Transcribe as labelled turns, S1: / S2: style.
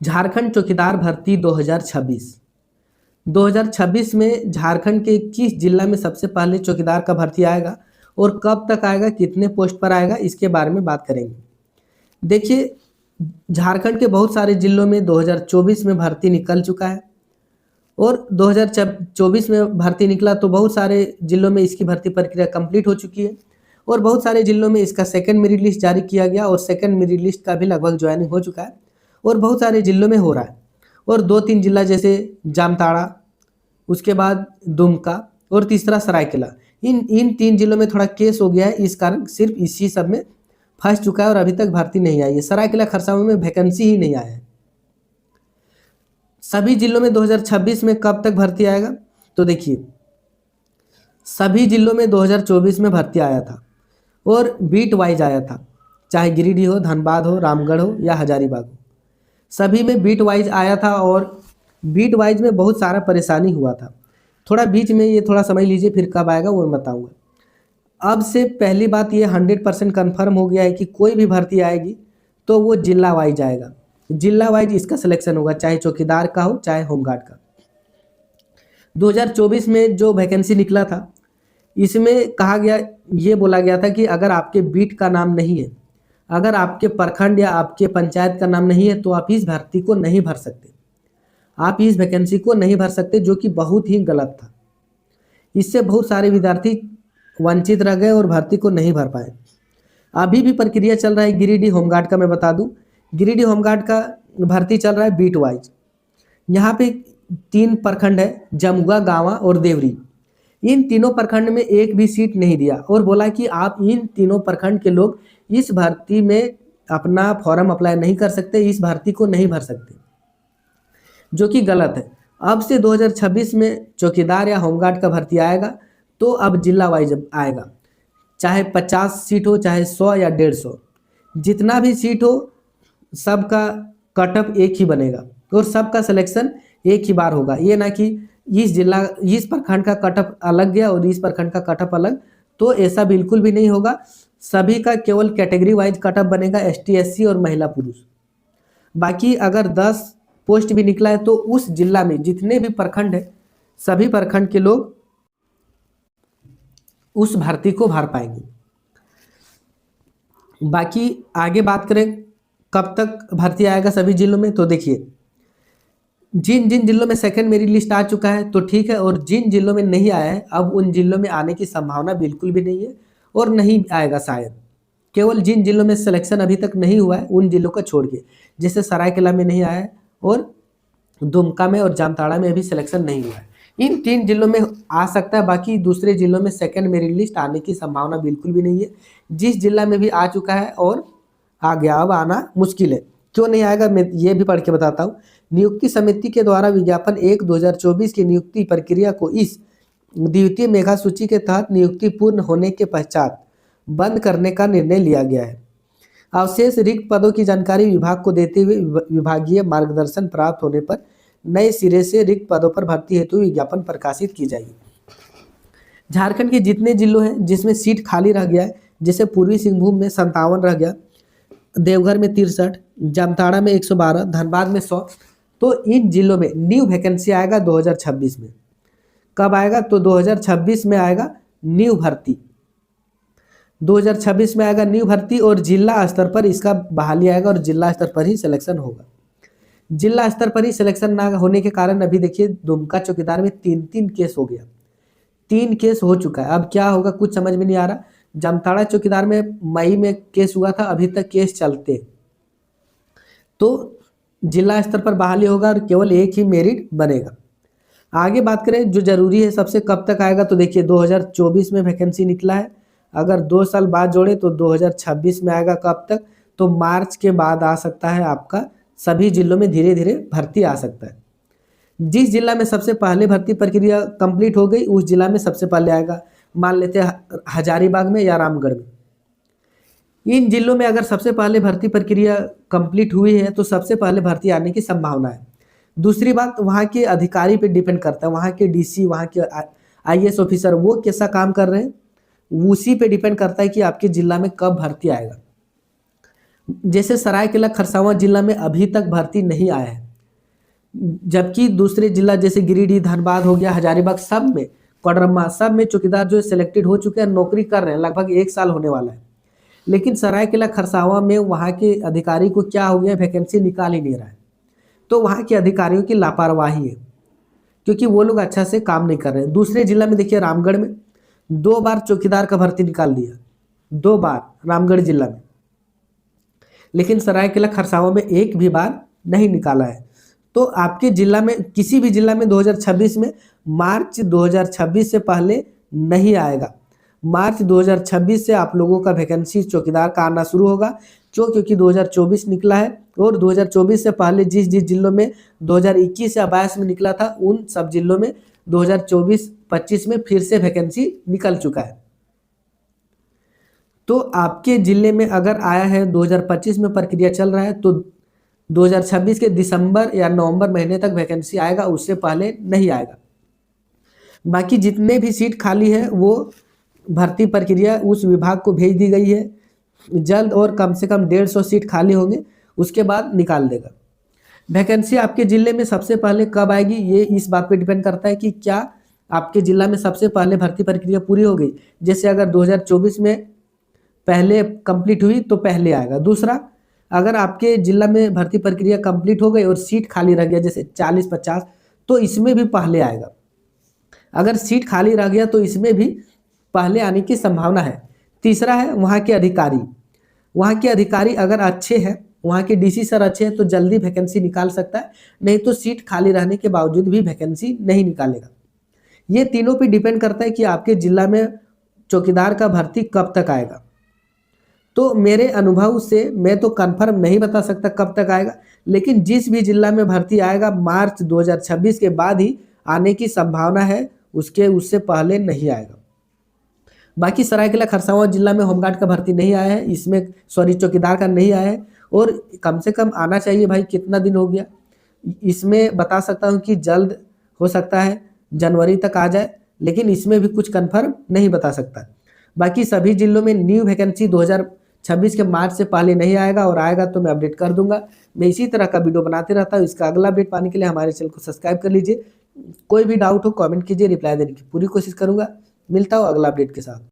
S1: झारखंड चौकीदार भर्ती 2026। 2026 में झारखंड के किस जिला में सबसे पहले चौकीदार का भर्ती आएगा और कब तक आएगा, कितने पोस्ट पर आएगा, इसके बारे में बात करेंगे। देखिए, झारखंड के बहुत सारे जिलों में 2024 में भर्ती निकल चुका है और 2024 में भर्ती निकला तो बहुत सारे जिलों में इसकी भर्ती प्रक्रिया कंप्लीट हो चुकी है और बहुत सारे जिलों में इसका सेकंड मेरिट लिस्ट जारी किया गया और सेकंड मेरिट लिस्ट का भी लगभग ज्वाइनिंग हो चुका है और बहुत सारे जिलों में हो रहा है। और 2-3 जिला जैसे जामताड़ा, उसके बाद दुमका और तीसरा सरायकेला, इन 3 जिलों में थोड़ा केस हो गया है, इस कारण सिर्फ इसी सब में फंस चुका है और अभी तक भर्ती नहीं आई है। सरायकेला खरसावां में वैकेंसी ही नहीं आया है। सभी जिलों में 2026 में कब तक भर्ती आएगा, तो देखिए, सभी जिलों में 2024 में भर्ती आया था और बीट वाइज आया था, चाहे गिरिडीह हो, धनबाद हो, रामगढ़ हो या हजारीबाग हो, सभी में बीट वाइज आया था और बीट वाइज में बहुत सारा परेशानी हुआ था। थोड़ा बीच में ये थोड़ा समझ लीजिए, फिर कब आएगा वो मैं बताऊंगा। अब से पहली बात ये 100% कन्फर्म हो गया है कि कोई भी भर्ती आएगी तो वो जिला वाइज आएगा, जिला वाइज इसका सिलेक्शन होगा, चाहे चौकीदार का हो चाहे होमगार्ड का। 2024 में जो वैकेंसी निकला था इसमें कहा गया, ये बोला गया था कि अगर आपके बीट का नाम नहीं है, अगर आपके प्रखंड या आपके पंचायत का नाम नहीं है तो आप इस भर्ती को नहीं भर सकते, आप इस वैकेंसी को नहीं भर सकते, जो कि बहुत ही गलत था। इससे बहुत सारे विद्यार्थी वंचित रह गए और भर्ती को नहीं भर पाए। अभी भी प्रक्रिया चल रहा है गिरिडीह होमगार्ड का। मैं बता दूं, गिरिडीह होमगार्ड का भर्ती चल रहा है बीट वाइज। यहाँ पे 3 प्रखंड है, जमुआ, गांवा और देवरी। इन तीनों प्रखंड में एक भी सीट नहीं दिया और बोला कि आप इन तीनों प्रखंड के लोग इस भर्ती में अपना फॉर्म अप्लाई नहीं कर सकते, इस भर्ती को नहीं भर सकते, जो कि गलत है। अब से 2026 में चौकीदार या होमगार्ड का भर्ती आएगा तो अब जिला वाइज आएगा, चाहे 50 सीट हो, चाहे 100 या 150, जितना भी सीट हो सबका कटअप एक ही बनेगा और सबका सिलेक्शन एक ही बार होगा। ये ना कि इस प्रखंड का कटअप अलग गया और इस प्रखंड का कटअप अलग, तो ऐसा बिल्कुल भी नहीं होगा। सभी का केवल कैटेगरी वाइज कटअप बनेगा, ST SC और महिला पुरुष। बाकी अगर 10 पोस्ट भी निकला है तो उस जिला में जितने भी प्रखंड है, सभी प्रखंड के लोग उस भर्ती को भर पाएंगे। बाकी आगे बात करें कब तक भर्ती आएगा सभी जिलों में, तो देखिए, जिन जिन जिलों में सेकंड मेरिट लिस्ट आ चुका है तो ठीक है, और जिन जिलों में नहीं आया है अब उन जिलों में आने की संभावना बिल्कुल भी नहीं है और नहीं आएगा शायद। केवल जिन जिलों में सिलेक्शन अभी तक नहीं हुआ है उन जिलों को छोड़ के, जैसे सरायकेला में नहीं आया है और दुमका में और जामताड़ा में अभी सिलेक्शन नहीं हुआ है, इन 3 जिलों में आ सकता है। बाकी दूसरे जिलों में सेकंड मेरिट लिस्ट आने की संभावना बिल्कुल भी नहीं है। जिस जिला में भी आ चुका है और आ गया, अब आना मुश्किल है। क्यों नहीं आएगा मैं ये भी पढ़ के बताता हूँ। नियुक्ति समिति के द्वारा विज्ञापन 1/2024 की नियुक्ति प्रक्रिया को इस द्वितीय मेगा सूची के तहत नियुक्ति पूर्ण होने के पश्चात बंद करने का निर्णय लिया गया है। अवशेष रिक्त पदों की जानकारी विभाग को देते हुए विभागीय मार्गदर्शन प्राप्त होने पर नए सिरे से रिक्त पदों पर भर्ती हेतु विज्ञापन प्रकाशित की जाएगी। झारखंड के जितने जिलों हैं जिसमें सीट खाली रह गया है, जैसे पूर्वी सिंहभूम में 57 रह गया, देवघर में 63, जामताड़ा में 112, धनबाद में 100, तो इन जिलों में न्यू वैकेंसी आएगा 2026 में। कब आएगा, तो 2026 में आएगा न्यू भर्ती, 2026 में आएगा न्यू भर्ती और जिला स्तर पर इसका बहाली आएगा और जिला स्तर पर ही सिलेक्शन होगा। जिला स्तर पर ही सिलेक्शन ना होने के कारण अभी देखिए दुमका चौकीदार में 3 केस हो गया, 3 केस हो चुका है। अब क्या होगा कुछ समझ में नहीं आ रहा। जामताड़ा चौकीदार में मई में केस हुआ था, अभी तक केस चलते, तो जिला स्तर पर बहाली होगा और केवल एक ही मेरिट बनेगा। आगे बात करें जो जरूरी है सबसे, कब तक आएगा, तो देखिए 2024 में वैकेंसी निकला है, अगर 2 साल बाद जोड़े तो 2026 में आएगा। कब तक, तो मार्च के बाद आ सकता है आपका। सभी जिलों में धीरे धीरे भर्ती आ सकता है। जिस जिला में सबसे पहले भर्ती प्रक्रिया कंप्लीट हो गई उस जिला में सबसे पहले आएगा। मान लेते हैं हजारीबाग में या रामगढ़ में। इन जिलों में अगर सबसे पहले भर्ती प्रक्रिया कंप्लीट हुई है तो सबसे पहले भर्ती आने की संभावना है। दूसरी बात, वहाँ के अधिकारी पे डिपेंड करता है, वहाँ के DC, वहाँ के IAS ऑफिसर वो कैसा काम कर रहे हैं, उसी पे डिपेंड करता है कि आपके जिला में कब भर्ती आएगा। जैसे सरायकेला खरसावां जिला में अभी तक भर्ती नहीं आया है, जबकि दूसरे जिला जैसे गिरिडीह, धनबाद हो गया, हजारीबाग, सब में, कोडरमा, सब में चौकीदार जो सिलेक्टेड हो चुके हैं, नौकरी कर रहे हैं, लगभग 1 साल होने वाला है। लेकिन सरायकेला खरसावां में वहाँ के अधिकारी को क्या हो गया, वैकेंसी निकाल ही नहीं रहा है। तो वहाँ के अधिकारियों की लापरवाही है, क्योंकि वो लोग अच्छा से काम नहीं कर रहे हैं। दूसरे जिला में देखिए, रामगढ़ में 2 बार चौकीदार का भर्ती निकाल दिया, 2 बार रामगढ़ जिला में, लेकिन सरायकेला खरसावां में एक भी बार नहीं निकाला है। तो आपके जिला में, किसी भी जिला में 2026 में मार्च 2026 से पहले नहीं आएगा। मार्च 2026 से आप लोगों का वैकेंसी चौकीदार का आना शुरू होगा। क्योंकि 2024 निकला है, और 2024 से पहले जिस जिस जिलों में 2021 या 22 में निकला था, उन सब जिलों में 2024-25 में फिर से वैकेंसी निकल चुका है। तो आपके जिले में अगर आया है, 2025 में प्रक्रिया चल रहा है, तो 2026 के दिसंबर या नवंबर महीने तक वैकेंसी आएगा, उससे पहले नहीं आएगा। बाकी जितने भी सीट खाली है वो भर्ती प्रक्रिया उस विभाग को भेज दी गई है जल्द, और कम से कम 150 सीट खाली होंगे, उसके बाद निकाल देगा। वैकेंसी आपके ज़िले में सबसे पहले कब आएगी, ये इस बात पे डिपेंड करता है कि क्या आपके ज़िला में सबसे पहले भर्ती प्रक्रिया पूरी हो गई। जैसे अगर 2024 में पहले कंप्लीट हुई तो पहले आएगा। दूसरा, अगर आपके ज़िला में भर्ती प्रक्रिया कंप्लीट हो गई और सीट खाली रह गया, जैसे 40-50, तो इसमें भी पहले आएगा। अगर सीट खाली रह गया तो इसमें भी पहले आने की संभावना है। तीसरा है वहाँ के अधिकारी। वहाँ के अधिकारी अगर अच्छे हैं, वहाँ के डीसी सर अच्छे हैं, तो जल्दी वैकेंसी निकाल सकता है, नहीं तो सीट खाली रहने के बावजूद भी वैकेंसी नहीं निकालेगा। ये तीनों पे डिपेंड करता है कि आपके ज़िला में चौकीदार का भर्ती कब तक आएगा। तो मेरे अनुभव से मैं तो कंफर्म नहीं बता सकता कब तक आएगा, लेकिन जिस भी जिला में भर्ती आएगा मार्च 2026 के बाद ही आने की संभावना है, उससे पहले नहीं आएगा। बाकी सरायकेला खरसावां जिला में होमगार्ड का भर्ती नहीं आया है, इसमें चौकीदार का नहीं आया है, और कम से कम आना चाहिए भाई, कितना दिन हो गया। इसमें बता सकता हूँ कि जल्द हो सकता है, जनवरी तक आ जाए, लेकिन इसमें भी कुछ कंफर्म नहीं बता सकता। बाकी सभी जिलों में न्यू वैकेंसी 2026 के मार्च से पहले नहीं आएगा, और आएगा तो मैं अपडेट कर दूंगा। मैं इसी तरह का वीडियो बनाते रहता हूँ। इसका अगला अपडेट पाने के लिए हमारे चैनल को सब्सक्राइब कर लीजिए। कोई भी डाउट हो कमेंट कीजिए, रिप्लाई देने की पूरी कोशिश करूँगा। मिलता हूँ अगला अपडेट के साथ।